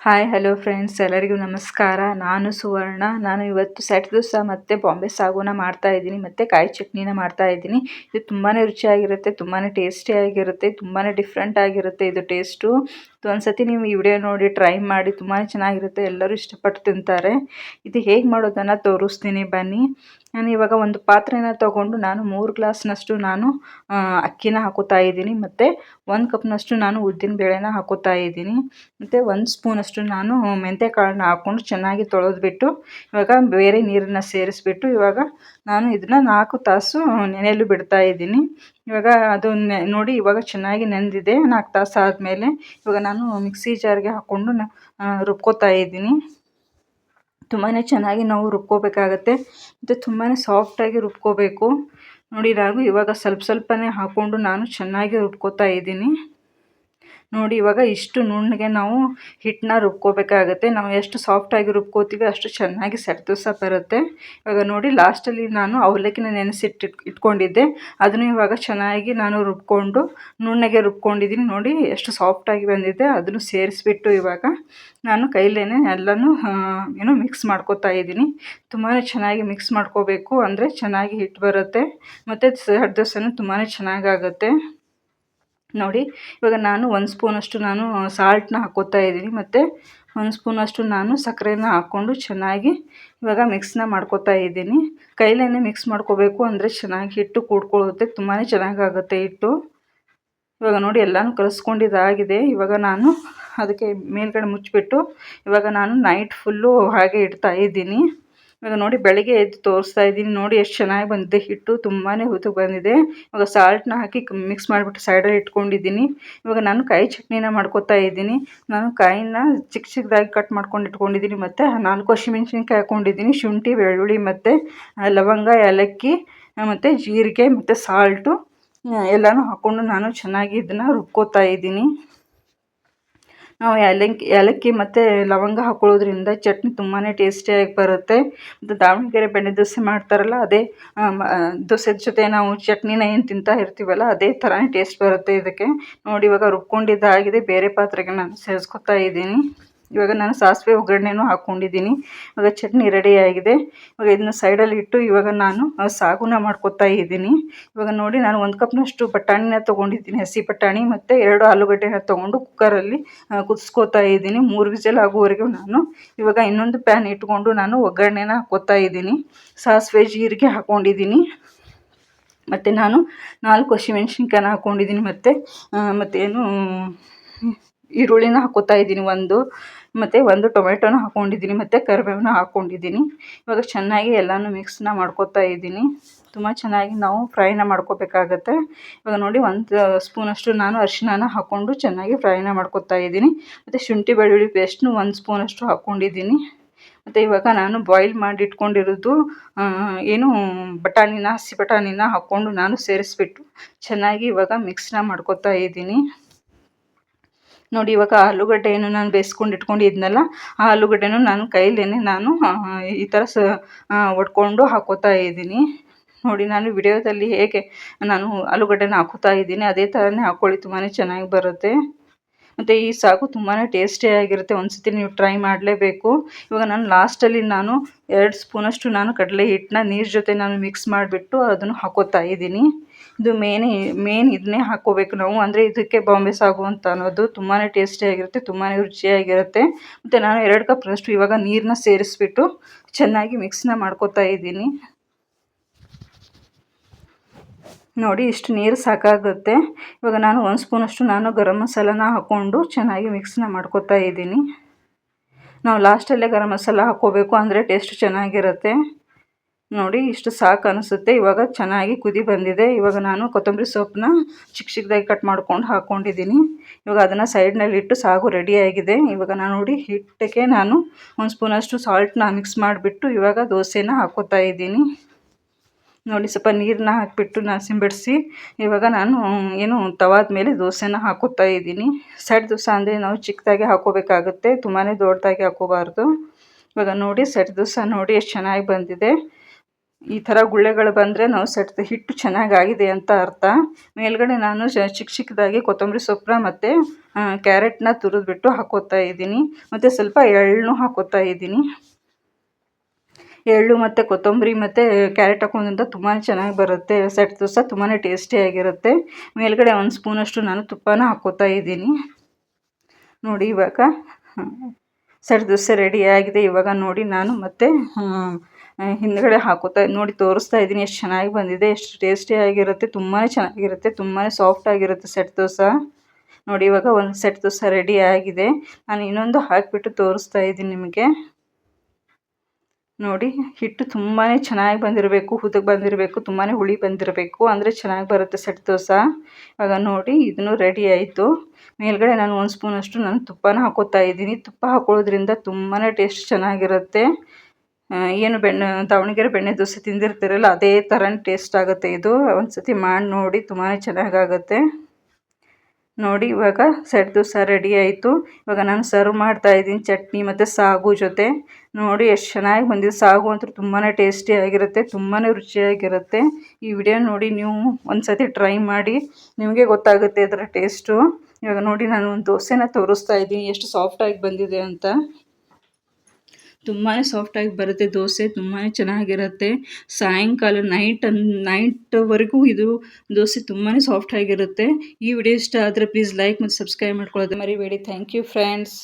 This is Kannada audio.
ಹಾಯ್ ಹಲೋ ಫ್ರೆಂಡ್ಸ್, ಎಲ್ಲರಿಗೂ ನಮಸ್ಕಾರ. ನಾನು ಸುವರ್ಣ. ನಾನು ಇವತ್ತು ಸೆಟ್ ದೋಸೆ ಮತ್ತು ಬಾಂಬೆ ಸಾಗುನ ಮಾಡ್ತಾಯಿದ್ದೀನಿ ಮತ್ತು ಕಾಯಿ ಚಟ್ನಿನ ಮಾಡ್ತಾಯಿದ್ದೀನಿ. ಇದು ತುಂಬಾ ರುಚಿಯಾಗಿರುತ್ತೆ, ತುಂಬಾ ಟೇಸ್ಟಿಯಾಗಿರುತ್ತೆ, ತುಂಬಾ ಡಿಫ್ರೆಂಟ್ ಆಗಿರುತ್ತೆ ಇದು ಟೇಸ್ಟು. ಒಂದ್ಸತಿ ನೀವು ಈ ವಿಡಿಯೋ ನೋಡಿ ಟ್ರೈ ಮಾಡಿ, ತುಂಬಾ ಚೆನ್ನಾಗಿರುತ್ತೆ, ಎಲ್ಲರೂ ಇಷ್ಟಪಟ್ಟು ತಿಂತಾರೆ. ಇದು ಹೇಗೆ ಮಾಡೋದನ್ನು ತೋರಿಸ್ತೀನಿ ಬನ್ನಿ. ನಾನು ಇವಾಗ ಒಂದು ಪಾತ್ರೆನ ತೊಗೊಂಡು ನಾನು 3 ಗ್ಲಾಸ್ನಷ್ಟು ನಾನು ಅಕ್ಕಿನ ಹಾಕೋತಾ ಇದ್ದೀನಿ ಮತ್ತು 1 ಕಪ್ನಷ್ಟು ನಾನು ಉದ್ದಿನ ಬೇಳೆನ ಹಾಕೋತಾ ಇದ್ದೀನಿ ಮತ್ತು 1 ಸ್ಪೂನಷ್ಟು ನಾನು ಮೆಂತ್ಯ ಕಾಳನ್ನ ಹಾಕ್ಕೊಂಡು ಚೆನ್ನಾಗಿ ತೊಳೆದ್ಬಿಟ್ಟು ಇವಾಗ ಬೇರೆ ನೀರನ್ನು ಸೇರಿಸ್ಬಿಟ್ಟು ಇವಾಗ ನಾನು ಇದನ್ನು 4 ತಾಸು ನೆನೆಯಲು ಬಿಡ್ತಾ ಇದ್ದೀನಿ. ಇವಾಗ ಅದು ನೋಡಿ ಇವಾಗ ಚೆನ್ನಾಗಿ ನೆಂದಿದೆ. 4 ತಾಸು ಆದಮೇಲೆ ಇವಾಗ ನಾನು ಮಿಕ್ಸಿ ಜಾರ್ಗೆ ಹಾಕ್ಕೊಂಡು ರುಬ್ಕೋತಾ ಇದ್ದೀನಿ. ತುಂಬಾ ಚೆನ್ನಾಗಿ ನಾವು ರುಬ್ಕೋಬೇಕಾಗತ್ತೆ ಮತ್ತು ತುಂಬಾ ಸಾಫ್ಟಾಗಿ ರುಬ್ಕೋಬೇಕು. ನೋಡಿ ನಾನು ಇವಾಗ ಸ್ವಲ್ಪನೇ ಹಾಕ್ಕೊಂಡು ನಾನು ಚೆನ್ನಾಗಿ ರುಬ್ಕೋತಾ ಇದ್ದೀನಿ. ನೋಡಿ ಇವಾಗ ಇಷ್ಟು ನುಣ್ಣಗೆ ನಾವು ಹಿಟ್ಟನ್ನ ರುಬ್ಕೋಬೇಕಾಗತ್ತೆ. ನಾವು ಎಷ್ಟು ಸಾಫ್ಟಾಗಿ ರುಬ್ಕೋತೀವಿ ಅಷ್ಟು ಚೆನ್ನಾಗಿ ಸೆಟ್ ದೋಸೆ ಬರುತ್ತೆ. ಇವಾಗ ನೋಡಿ ಲಾಸ್ಟಲ್ಲಿ ನಾನು ಅವಲಕ್ಕಿನ ಇಟ್ಕೊಂಡಿದ್ದೆ, ಅದನ್ನು ಇವಾಗ ಚೆನ್ನಾಗಿ ನಾನು ರುಬ್ಕೊಂಡು ನುಣ್ಣಗೆ ರುಬ್ಕೊಂಡಿದ್ದೀನಿ. ನೋಡಿ ಎಷ್ಟು ಸಾಫ್ಟಾಗಿ ಬಂದಿದೆ. ಅದನ್ನು ಸೇರಿಸ್ಬಿಟ್ಟು ಇವಾಗ ನಾನು ಕೈಲೇನೆ ಎಲ್ಲನೂ ಮಿಕ್ಸ್ ಮಾಡ್ಕೋತಾ ಇದ್ದೀನಿ. ತುಂಬಾ ಚೆನ್ನಾಗಿ ಮಿಕ್ಸ್ ಮಾಡ್ಕೋಬೇಕು, ಅಂದರೆ ಚೆನ್ನಾಗಿ ಹಿಟ್ಟು ಬರುತ್ತೆ ಮತ್ತು ಸೆಟ್ ದೋಸೆನೂ ತುಂಬಾ ಚೆನ್ನಾಗಾಗುತ್ತೆ. ನೋಡಿ ಇವಾಗ ನಾನು 1 ಸ್ಪೂನಷ್ಟು ನಾನು ಸಾಲ್ಟನ್ನ ಹಾಕ್ಕೋತಾ ಇದ್ದೀನಿ ಮತ್ತು 1 ಸ್ಪೂನಷ್ಟು ನಾನು ಸಕ್ಕರೆನ ಹಾಕ್ಕೊಂಡು ಚೆನ್ನಾಗಿ ಇವಾಗ ಮಿಕ್ಸ್ನ ಮಾಡ್ಕೋತಾ ಇದ್ದೀನಿ. ಕೈಲೇ ಮಿಕ್ಸ್ ಮಾಡ್ಕೋಬೇಕು, ಅಂದರೆ ಚೆನ್ನಾಗಿ ಹಿಟ್ಟು ಕೂಡ್ಕೊಳ್ಳುತ್ತೆ, ತುಂಬಾ ಚೆನ್ನಾಗಾಗುತ್ತೆ ಹಿಟ್ಟು. ಇವಾಗ ನೋಡಿ ಎಲ್ಲನೂ ಕಲಿಸ್ಕೊಂಡಿದ್ದಾಗಿದೆ. ಇವಾಗ ನಾನು ಅದಕ್ಕೆ ಮೇಲ್ಗಡೆ ಮುಚ್ಚಿಬಿಟ್ಟು ಇವಾಗ ನಾನು ನೈಟ್ ಫುಲ್ಲು ಹಾಗೆ ಇಡ್ತಾ ಇದ್ದೀನಿ. ಇವಾಗ ನೋಡಿ ಬೆಳಗ್ಗೆ ಎದ್ದು ತೋರಿಸ್ತಾ ಇದ್ದೀನಿ. ನೋಡಿ ಎಷ್ಟು ಚೆನ್ನಾಗಿ ಬಂದಿದೆ ಹಿಟ್ಟು, ತುಂಬಾ ಉದ್ದಕ್ಕೆ ಬಂದಿದೆ. ಇವಾಗ ಸಾಲ್ಟನ್ನ ಹಾಕಿ ಮಿಕ್ಸ್ ಮಾಡಿಬಿಟ್ಟು ಸೈಡಲ್ಲಿ ಇಟ್ಕೊಂಡಿದ್ದೀನಿ. ಇವಾಗ ನಾನು ಕಾಯಿ ಚಟ್ನಿನ ಮಾಡ್ಕೋತಾ ಇದ್ದೀನಿ. ನಾನು ಕಾಯಿನ ಚಿಕ್ಕ ಚಿಕ್ಕದಾಗಿ ಕಟ್ ಮಾಡ್ಕೊಂಡು ಇಟ್ಕೊಂಡಿದ್ದೀನಿ ಮತ್ತು 4 ಹಸಿಮೆಣ್ಸಿನ್ಕಾಯಿ ಹಾಕ್ಕೊಂಡಿದ್ದೀನಿ. ಶುಂಠಿ, ಬೆಳ್ಳುಳ್ಳಿ ಮತ್ತು ಲವಂಗ, ಏಲಕ್ಕಿ ಮತ್ತು ಜೀರಿಗೆ ಮತ್ತು ಸಾಲ್ಟು ಎಲ್ಲನೂ ಹಾಕ್ಕೊಂಡು ನಾನು ಚೆನ್ನಾಗಿ ಇದನ್ನು ರುಬ್ಕೋತಾ ಇದ್ದೀನಿ. ನಾವು ಏಲಕ್ಕಿ ಮತ್ತು ಲವಂಗ ಹಾಕೊಳ್ಳೋದ್ರಿಂದ ಚಟ್ನಿ ತುಂಬಾ ಟೇಸ್ಟಿಯಾಗಿ ಬರುತ್ತೆ. ಮತ್ತು ದಾವಣಗೆರೆ ಬೆಣ್ಣೆ ದೋಸೆ ಮಾಡ್ತಾರಲ್ಲ, ಅದೇ ದೋಸೆ ಜೊತೆ ನಾವು ಚಟ್ನಿನ ಏನು ತಿಂತಾ ಇರ್ತೀವಲ್ಲ, ಅದೇ ಥರನೇ ಟೇಸ್ಟ್ ಬರುತ್ತೆ ಇದಕ್ಕೆ. ನೋಡಿ ಇವಾಗ ರುಬ್ಕೊಂಡಿದ್ದಾಗಿದೆ. ಬೇರೆ ಪಾತ್ರೆಗೆ ನಾನು ಸೇರಿಸ್ಕೊತಾ ಇದ್ದೀನಿ. ಇವಾಗ ನಾನು ಸಾಸಿವೆ ಒಗ್ಗರಣೆನೂ ಹಾಕ್ಕೊಂಡಿದ್ದೀನಿ. ಇವಾಗ ಚಟ್ನಿ ರೆಡಿಯಾಗಿದೆ. ಇವಾಗ ಇದನ್ನ ಸೈಡಲ್ಲಿ ಇಟ್ಟು ಇವಾಗ ನಾನು ಸಾಗುನ ಮಾಡ್ಕೋತಾ ಇದ್ದೀನಿ. ಇವಾಗ ನೋಡಿ ನಾನು 1 ಕಪ್ನಷ್ಟು ಬಟಾಣಿನ ತೊಗೊಂಡಿದ್ದೀನಿ, ಹಸಿ ಬಟಾಣಿ, ಮತ್ತು 2 ಆಲೂಗಡ್ಡೆನ ತೊಗೊಂಡು ಕುಕ್ಕರಲ್ಲಿ ಕುದಿಸ್ಕೋತಾ ಇದ್ದೀನಿ. 3 ವಿಸಿಲ್ ಆಗುವವರೆಗೂ ನಾನು ಇವಾಗ ಇನ್ನೊಂದು ಪ್ಯಾನ್ ಇಟ್ಕೊಂಡು ನಾನು ಒಗ್ಗರಣೆನ ಹಾಕ್ಕೋತಾ ಇದ್ದೀನಿ. ಸಾಸಿವೆ, ಜೀರಿಗೆ ಹಾಕ್ಕೊಂಡಿದ್ದೀನಿ ಮತ್ತು ನಾನು 4 ಹಸಿಮೆಣ್ಸಿನ್ಕಾಯಿನ ಹಾಕ್ಕೊಂಡಿದ್ದೀನಿ ಮತ್ತು ಈರುಳ್ಳಿನ ಹಾಕ್ಕೋತಾ ಇದ್ದೀನಿ ಮತ್ತು 1 ಟೊಮೆಟೊನ ಹಾಕ್ಕೊಂಡಿದ್ದೀನಿ ಮತ್ತು ಕರಿಬೇವನ್ನ ಹಾಕ್ಕೊಂಡಿದ್ದೀನಿ. ಇವಾಗ ಚೆನ್ನಾಗಿ ಎಲ್ಲನೂ ಮಿಕ್ಸ್ನ ಮಾಡ್ಕೋತಾ ಇದ್ದೀನಿ. ತುಂಬ ಚೆನ್ನಾಗಿ ನಾವು ಫ್ರೈನ ಮಾಡ್ಕೋಬೇಕಾಗತ್ತೆ. ಇವಾಗ ನೋಡಿ 1 ಸ್ಪೂನಷ್ಟು ನಾನು ಅರಿಶಿನ ಹಾಕ್ಕೊಂಡು ಚೆನ್ನಾಗಿ ಫ್ರೈನ ಮಾಡ್ಕೋತಾ ಇದ್ದೀನಿ ಮತ್ತು ಶುಂಠಿ ಬೆಳ್ಳುಳ್ಳಿ ಪೇಸ್ಟ್ನು 1 ಸ್ಪೂನಷ್ಟು ಹಾಕ್ಕೊಂಡಿದ್ದೀನಿ. ಮತ್ತು ಇವಾಗ ನಾನು ಬಾಯ್ಲ್ ಮಾಡಿ ಇಟ್ಕೊಂಡಿರೋದು ಹಸಿ ಬಟಾಣಿನ ಹಾಕ್ಕೊಂಡು ನಾನು ಸೇರಿಸ್ಬಿಟ್ಟು ಚೆನ್ನಾಗಿ ಇವಾಗ ಮಿಕ್ಸ್ನ ಮಾಡ್ಕೋತಾ ಇದ್ದೀನಿ. ನೋಡಿ ಇವಾಗ ಆಲೂಗಡ್ಡೆ ಏನು ನಾನು ಬೇಯಿಸ್ಕೊಂಡು ಇಟ್ಕೊಂಡಿದ್ನಲ್ಲ, ಆ ಆಲೂಗಡ್ಡೆನೂ ನಾನು ಕೈಲೇನೆ ನಾನು ಈ ಥರ ಒಡ್ಕೊಂಡು ಹಾಕ್ಕೋತಾ ಇದ್ದೀನಿ. ನೋಡಿ ನಾನು ವಿಡಿಯೋದಲ್ಲಿ ಹೇಗೆ ನಾನು ಆಲೂಗಡ್ಡೆನ ಹಾಕ್ಕೋತಾ ಇದ್ದೀನಿ ಅದೇ ಥರನೇ ಹಾಕ್ಕೊಳ್ಳಿ, ತುಂಬಾ ಚೆನ್ನಾಗಿ ಬರುತ್ತೆ. ಮತ್ತು ಈ ಸಾಗು ತುಂಬಾ ಟೇಸ್ಟಿಯಾಗಿರುತ್ತೆ. ಒಂದ್ಸತಿ ನೀವು ಟ್ರೈ ಮಾಡಲೇಬೇಕು. ಇವಾಗ ನಾನು ಲಾಸ್ಟಲ್ಲಿ ನಾನು 2 ಸ್ಪೂನಷ್ಟು ನಾನು ಕಡಲೆ ಹಿಟ್ಟನ್ನ ನೀರು ಜೊತೆ ನಾನು ಮಿಕ್ಸ್ ಮಾಡಿಬಿಟ್ಟು ಅದನ್ನು ಹಾಕ್ಕೋತಾ ಇದ್ದೀನಿ. ಇದು ಮೇನ್ ಇದನ್ನೇ ಹಾಕ್ಕೋಬೇಕು ನಾವು, ಅಂದರೆ ಇದಕ್ಕೆ ಬಾಂಬೆ ಸಾಗು ಅಂತ ಅನ್ನೋದು. ತುಂಬಾ ಟೇಸ್ಟಿಯಾಗಿರುತ್ತೆ, ತುಂಬಾ ರುಚಿಯಾಗಿರುತ್ತೆ. ಮತ್ತು ನಾನು 2 ಕಪ್ನಷ್ಟು ಇವಾಗ ನೀರನ್ನ ಸೇರಿಸ್ಬಿಟ್ಟು ಚೆನ್ನಾಗಿ ಮಿಕ್ಸ್ನ ಮಾಡ್ಕೋತಾ ಇದ್ದೀನಿ. ನೋಡಿ ಇಷ್ಟು ನೀರು ಸಾಕಾಗುತ್ತೆ. ಇವಾಗ ನಾನು 1 ಸ್ಪೂನಷ್ಟು ನಾನು ಗರಂ ಮಸಾಲಾನ ಹಾಕ್ಕೊಂಡು ಚೆನ್ನಾಗಿ ಮಿಕ್ಸ್ನ ಮಾಡ್ಕೋತಾ ಇದ್ದೀನಿ. ನಾವು ಲಾಸ್ಟಲ್ಲೇ ಗರಂ ಮಸಾಲ ಹಾಕ್ಕೋಬೇಕು, ಅಂದರೆ ಟೇಸ್ಟ್ ಚೆನ್ನಾಗಿರುತ್ತೆ. ನೋಡಿ ಇಷ್ಟು ಸಾಕು ಅನಿಸುತ್ತೆ. ಇವಾಗ ಚೆನ್ನಾಗಿ ಕುದಿ ಬಂದಿದೆ. ಇವಾಗ ನಾನು ಕೊತ್ತಂಬರಿ ಸೊಪ್ಪನ್ನ ಚಿಕ್ಕ ಚಿಕ್ಕದಾಗಿ ಕಟ್ ಮಾಡ್ಕೊಂಡು ಹಾಕ್ಕೊಂಡಿದ್ದೀನಿ. ಇವಾಗ ಅದನ್ನು ಸೈಡ್ನಲ್ಲಿ ಇಟ್ಟು ಸಾಗು ರೆಡಿಯಾಗಿದೆ. ಇವಾಗ ನಾನು ನೋಡಿ ಹಿಟ್ಟಕ್ಕೆ ನಾನು 1 ಸ್ಪೂನಷ್ಟು ಸಾಲ್ಟನ್ನ ಮಿಕ್ಸ್ ಮಾಡಿಬಿಟ್ಟು ಇವಾಗ ದೋಸೆನ ಹಾಕ್ಕೋತಾ ಇದ್ದೀನಿ. ನೋಡಿ ಸ್ವಲ್ಪ ನೀರನ್ನ ಹಾಕಿಬಿಟ್ಟು ಸಿಂಪಡಿಸಿ ಇವಾಗ ನಾನು ತವಾದ ಮೇಲೆ ದೋಸೆನ ಹಾಕ್ಕೋತಾ ಇದ್ದೀನಿ. ಸೆಟ್ ದೋಸೆ ಅಂದರೆ ನಾವು ಚಿಕ್ಕದಾಗಿ ಹಾಕ್ಕೋಬೇಕಾಗುತ್ತೆ, ತುಂಬಾ ದೊಡ್ಡದಾಗಿ ಹಾಕ್ಕೋಬಾರ್ದು. ಇವಾಗ ನೋಡಿ ಸೆಟ್ ದೋಸೆ ನೋಡಿ ಎಷ್ಟು ಚೆನ್ನಾಗಿ ಬಂದಿದೆ. ಈ ಥರ ಗುಳ್ಳೆಗಳು ಬಂದರೆ ನಾವು ಹಿಟ್ಟು ಚೆನ್ನಾಗಾಗಿದೆ ಅಂತ ಅರ್ಥ. ಮೇಲ್ಗಡೆ ನಾನು ಚಿಕ್ಕ ಚಿಕ್ಕದಾಗಿ ಕೊತ್ತಂಬರಿ ಸೊಪ್ಪನ್ನ ಮತ್ತು ಕ್ಯಾರೆಟ್ನ ತುರಿದ್ಬಿಟ್ಟು ಹಾಕ್ಕೋತಾ ಇದ್ದೀನಿ. ಮತ್ತು ಸ್ವಲ್ಪ ಎಳ್ಳನ್ನು ಹಾಕ್ಕೋತಾ ಇದ್ದೀನಿ. ಎಳ್ಳು ಮತ್ತು ಕೊತ್ತಂಬರಿ ಮತ್ತು ಕ್ಯಾರೆಟ್ ಹಾಕೋದ್ರಿಂದ ತುಂಬಾ ಚೆನ್ನಾಗಿ ಬರುತ್ತೆ. ಸೆಟ್ ದೋಸೆ ತುಂಬಾ ಟೇಸ್ಟಿಯಾಗಿರುತ್ತೆ. ಮೇಲ್ಗಡೆ 1 ಸ್ಪೂನಷ್ಟು ನಾನು ತುಪ್ಪನ ಹಾಕ್ಕೋತಾ ಇದ್ದೀನಿ. ನೋಡಿ ಇವಾಗ ಸೆಟ್ ದೋಸೆ ರೆಡಿಯಾಗಿದೆ. ಇವಾಗ ನೋಡಿ ನಾನು ಮತ್ತೆ ಹಿಂದ್ಗಡೆ ನೋಡಿ ತೋರಿಸ್ತಾ ಇದ್ದೀನಿ ಎಷ್ಟು ಚೆನ್ನಾಗಿ ಬಂದಿದೆ, ಎಷ್ಟು ಟೇಸ್ಟಿಯಾಗಿರುತ್ತೆ. ತುಂಬಾ ಚೆನ್ನಾಗಿರುತ್ತೆ, ತುಂಬಾ ಸಾಫ್ಟಾಗಿರುತ್ತೆ ಸೆಟ್ ದೋಸೆ. ನೋಡಿ ಇವಾಗ ಒಂದು ಸೆಟ್ ದೋಸೆ ರೆಡಿ ಆಗಿದೆ. ನಾನು ಇನ್ನೊಂದು ಹಾಕಿಬಿಟ್ಟು ತೋರಿಸ್ತಾ ಇದ್ದೀನಿ ನಿಮಗೆ. ನೋಡಿ ಹಿಟ್ಟು ತುಂಬಾ ಚೆನ್ನಾಗಿ ಬಂದಿರಬೇಕು, ಹುದುಗ್ ಬಂದಿರಬೇಕು, ತುಂಬಾ ಹುಳಿ ಬಂದಿರಬೇಕು, ಅಂದರೆ ಚೆನ್ನಾಗಿ ಬರುತ್ತೆ ಸೆಟ್ ದೋಸೆ. ಇವಾಗ ನೋಡಿ ಇದನ್ನು ರೆಡಿ ಆಯಿತು. ಮೇಲ್ಗಡೆ ನಾನು 1 ಸ್ಪೂನಷ್ಟು ನಾನು ತುಪ್ಪನ ಹಾಕೋತಾ ಇದ್ದೀನಿ. ತುಪ್ಪ ಹಾಕೊಳ್ಳೋದ್ರಿಂದ ತುಂಬಾ ಟೇಸ್ಟ್ ಚೆನ್ನಾಗಿರುತ್ತೆ. ಏನು ದಾವಣಗೆರೆ ಬೆಣ್ಣೆ ದೋಸೆ ತಿಂದಿರ್ತೀರಲ್ಲ ಅದೇ ಥರನೇ ಟೇಸ್ಟ್ ಆಗುತ್ತೆ ಇದು. ಒಂದು ಸತಿ ಮಾಡಿ ನೋಡಿ, ತುಂಬಾ ಚೆನ್ನಾಗಾಗುತ್ತೆ. ನೋಡಿ ಇವಾಗ ಸೆಟ್ ದೋಸೆ ರೆಡಿ ಆಯಿತು. ಇವಾಗ ನಾನು ಸರ್ವ್ ಮಾಡ್ತಾ ಇದ್ದೀನಿ ಚಟ್ನಿ ಮತ್ತು ಸಾಗು ಜೊತೆ. ನೋಡಿ ಎಷ್ಟು ಚೆನ್ನಾಗಿ ಬಂದಿದೆ. ಸಾಗು ಅಂತೂ ತುಂಬಾ ಟೇಸ್ಟಿಯಾಗಿರುತ್ತೆ, ತುಂಬಾ ರುಚಿಯಾಗಿರುತ್ತೆ. ಈ ವಿಡಿಯೋ ನೋಡಿ ನೀವು ಒಂದು ಸತಿ ಟ್ರೈ ಮಾಡಿ, ನಿಮಗೆ ಗೊತ್ತಾಗುತ್ತೆ ಅದರ ಟೇಸ್ಟು. ಇವಾಗ ನೋಡಿ ನಾನು ಒಂದು ದೋಸೆನ ತೋರಿಸ್ತಾ ಇದ್ದೀನಿ ಎಷ್ಟು ಸಾಫ್ಟಾಗಿ ಬಂದಿದೆ ಅಂತ. ತುಂಬಾ ಸಾಫ್ಟಾಗಿ ಬರುತ್ತೆ ದೋಸೆ, ತುಂಬಾ ಚೆನ್ನಾಗಿರುತ್ತೆ. ಸಾಯಂಕಾಲ ನೈಟ್ವರೆಗೂ ಇದು ದೋಸೆ ತುಂಬಾ ಸಾಫ್ಟಾಗಿರುತ್ತೆ. ಈ ವಿಡಿಯೋ ಇಷ್ಟ ಆದರೆ ಪ್ಲೀಸ್ ಲೈಕ್ ಮತ್ತು ಸಬ್ಸ್ಕ್ರೈಬ್ ಮಾಡ್ಕೊಳ್ಳೋದು ಮರಿಬೇಡಿ. Thank you friends.